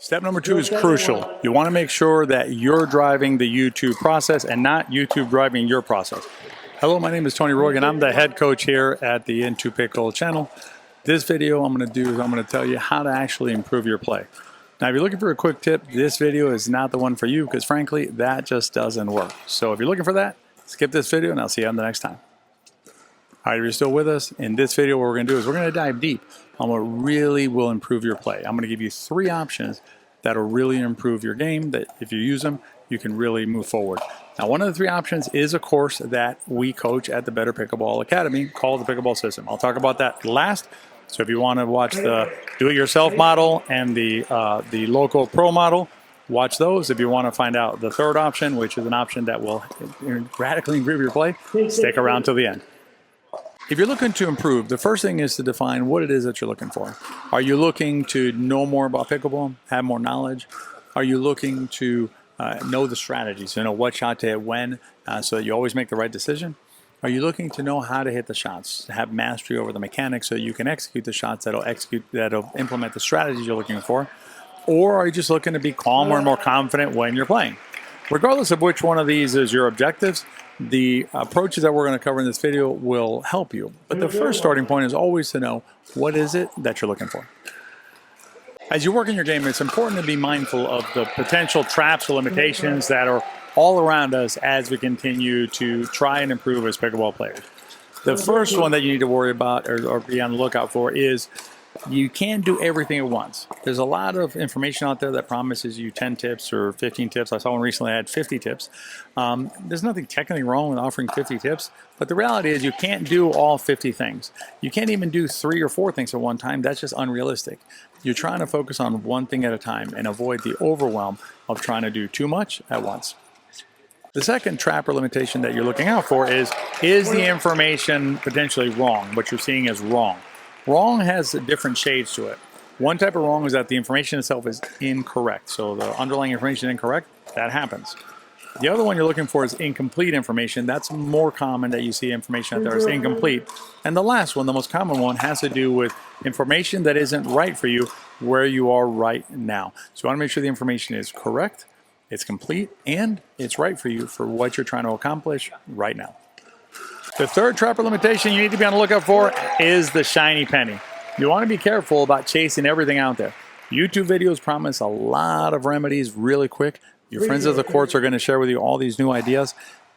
Step number 2 is crucial. You want to make sure that you're driving the YouTube process and not YouTube driving your process. Hello, my name is Tony Rogan. I'm the head coach here at the Into Pickle channel. This video I'm going to do is I'm going to tell you how to actually improve your play. Now, if you're looking for a quick tip, this video is not the one for you because frankly, that just doesn't work. So if you're looking for that, skip this video and I'll see you on the next time. All right, if you're still with us, in this video what we're going to do is we're going to dive deep on what really will improve your play. I'm going to give you 3 options that will really improve your game, that if you use them, you can really move forward. Now, one of the 3 options is a course that we coach at the Better Pickleball Academy called the Pickleball System. I'll talk about that last. So if you want to watch the do-it-yourself model and the local pro model, watch those. If you want to find out the 3rd option, which is an option that will radically improve your play, stick around till the end. If you're looking to improve, the first thing is to define what it is that you're looking for. Are you looking to know more about pickleball, have more knowledge? Are you looking to know the strategies, to know what shot to hit when, so that you always make the right decision? Are you looking to know how to hit the shots, to have mastery over the mechanics so you can execute the shots that'll implement the strategies you're looking for? Or are you just looking to be calmer and more confident when you're playing? Regardless of which one of these is your objectives, the approaches that we're going to cover in this video will help you. But the first starting point is always to know what is it that you're looking for. As you work in your game, it's important to be mindful of the potential traps or limitations that are all around us as we continue to try and improve as pickleball players. The first one that you need to worry about or be on the lookout for is you can't do everything at once. There's a lot of information out there that promises you 10 tips or 15 tips. I saw one recently that had 50 tips. There's nothing technically wrong with offering 50 tips, but the reality is you can't do all 50 things. You can't even do 3 or 4 things at one time. That's just unrealistic. You're trying to focus on one thing at a time and avoid the overwhelm of trying to do too much at once. The second trap or limitation that you're looking out for is the information potentially wrong? What you're seeing is wrong. Wrong has different shades to it. One type of wrong is that the information itself is incorrect. So the underlying information is incorrect, that happens. The other one you're looking for is incomplete information. That's more common that you see information out there is incomplete. And the last one, the most common one, has to do with information that isn't right for you where you are right now. So you want to make sure the information is correct, it's complete, and it's right for you for what you're trying to accomplish right now. The third trap or limitation you need to be on the lookout for is the shiny penny. You want to be careful about chasing everything out there. YouTube videos promise a lot of remedies really quick. Your friends at the courts are going to share with you all these new ideas.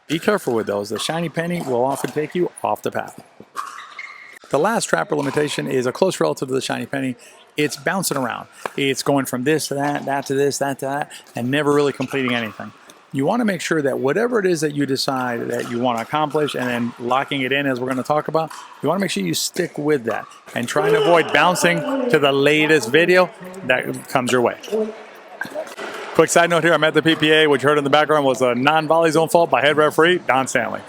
Be careful with those. The shiny penny will often take you off the path. The last trap or limitation is a close relative to the shiny penny. It's bouncing around. It's going from this to that, that to this, that to that, and never really completing anything. You want to make sure that whatever it is that you decide that you want to accomplish and then locking it in, as we're going to talk about, you want to make sure you stick with that and try and avoid bouncing to the latest video that comes your way. Quick side note here, I'm at the PPA. What you heard in the background was a non-volley zone fault by head referee Don Stanley.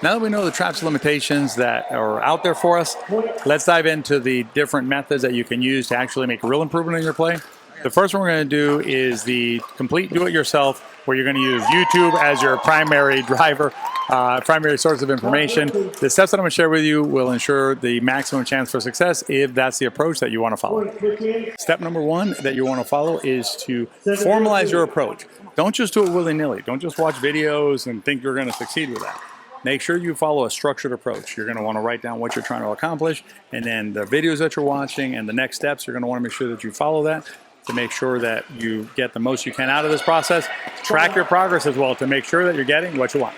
Now that we know the traps and limitations that are out there for us, let's dive into the different methods that you can use to actually make a real improvement in your play. The first one we're going to do is the complete do-it-yourself, where you're going to use YouTube as your primary driver, primary source of information. The steps that I'm going to share with you will ensure the maximum chance for success if that's the approach that you want to follow. Step number 1 that you want to follow is to formalize your approach. Don't just do it willy-nilly. Don't just watch videos and think you're going to succeed with that. Make sure you follow a structured approach. You're going to want to write down what you're trying to accomplish, and then the videos that you're watching and the next steps, you're going to want to make sure that you follow that to make sure that you get the most you can out of this process. Track your progress as well to make sure that you're getting what you want.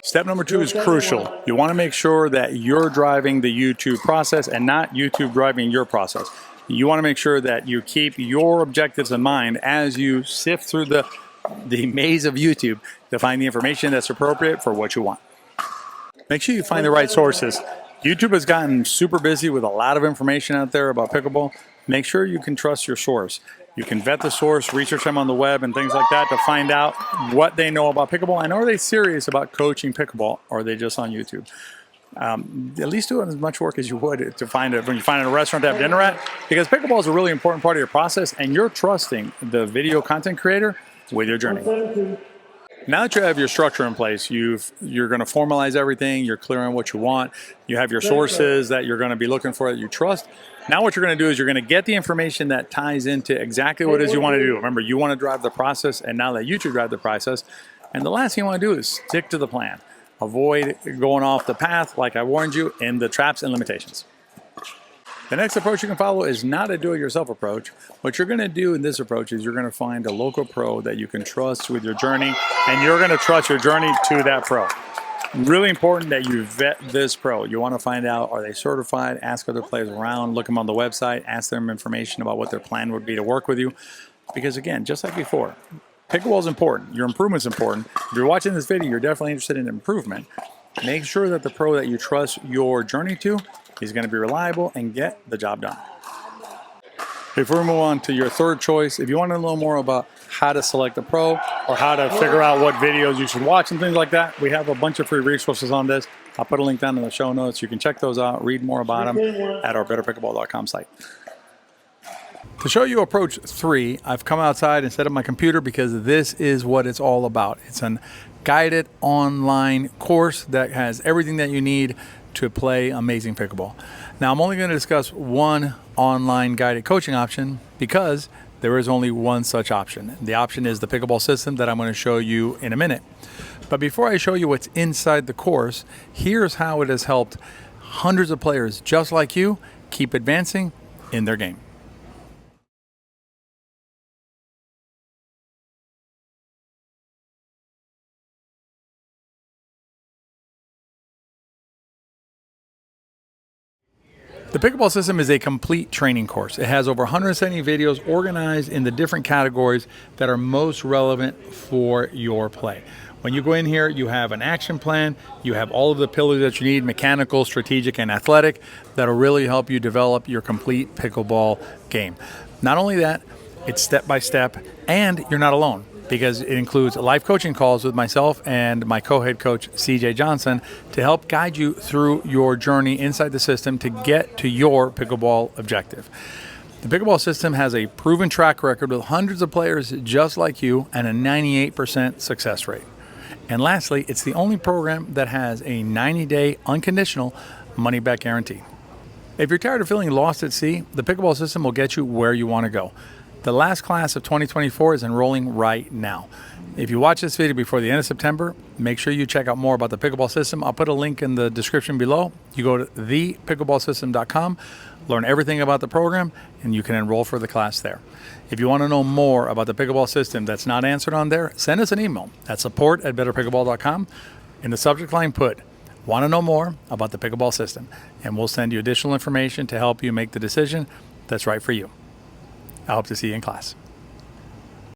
Step number 2 is crucial. You want to make sure that you're driving the YouTube process and not YouTube driving your process. You want to make sure that you keep your objectives in mind as you sift through the maze of YouTube to find the information that's appropriate for what you want. Make sure you find the right sources. YouTube has gotten super busy with a lot of information out there about pickleball. Make sure you can trust your source. You can vet the source, research them on the web and things like that to find out what they know about pickleball and are they serious about coaching pickleball or are they just on YouTube. At least do as much work as you would to find it when you find it in a restaurant to have dinner at, because pickleball is a really important part of your process and you're trusting the video content creator with your journey. Now that you have your structure in place, you're going to formalize everything, you're clear on what you want, you have your sources that you're going to be looking for that you trust. Now what you're going to do is you're going to get the information that ties into exactly what it is you want to do. Remember, you want to drive the process and now let YouTube drive the process. And the last thing you want to do is stick to the plan. Avoid going off the path, like I warned you, in the traps and limitations. The next approach you can follow is not a do-it-yourself approach. What you're going to do in this approach is you're going to find a local pro that you can trust with your journey, and you're going to trust your journey to that pro. Really important that you vet this pro. You want to find out, are they certified? Ask other players around, look them on the website, ask them information about what their plan would be to work with you. Because again, just like before, pickleball is important. Your improvement's important. If you're watching this video, you're definitely interested in improvement. Make sure that the pro that you trust your journey to is going to be reliable and get the job done. Before we move on to your third choice, if you want to know more about how to select a pro or how to figure out what videos you should watch and things like that, we have a bunch of free resources on this. I'll put a link down in the show notes. You can check those out, read more about them at our BetterPickleball.com site. To show you approach 3, I've come outside and set up my computer because this is what it's all about. It's a guided online course that has everything that you need to play amazing pickleball. Now, I'm only going to discuss one online guided coaching option because there is only one such option. The option is the pickleball system that I'm going to show you in a minute. But before I show you what's inside the course, here's how it has helped hundreds of players just like you keep advancing in their game. The pickleball system is a complete training course. It has over 170 videos organized in the different categories that are most relevant for your play. When you go in here, you have an action plan, you have all of the pillars that you need, mechanical, strategic, and athletic, that'll really help you develop your complete pickleball game. Not only that, it's step by step, and you're not alone, because it includes live coaching calls with myself and my co-head coach, CJ Johnson, to help guide you through your journey inside the system to get to your pickleball objective. The pickleball system has a proven track record with hundreds of players just like you and a 98% success rate. And lastly, it's the only program that has a 90-day unconditional money-back guarantee. If you're tired of feeling lost at sea, the pickleball system will get you where you want to go. The last class of 2024 is enrolling right now. If you watch this video before the end of September, make sure you check out more about the pickleball system. I'll put a link in the description below. You go to thepickleballsystem.com, learn everything about the program, and you can enroll for the class there. If you want to know more about the pickleball system that's not answered on there, send us an email at support@betterpickleball.com. In the subject line, put "Want to know more about the pickleball system," and we'll send you additional information to help you make the decision that's right for you. I hope to see you in class.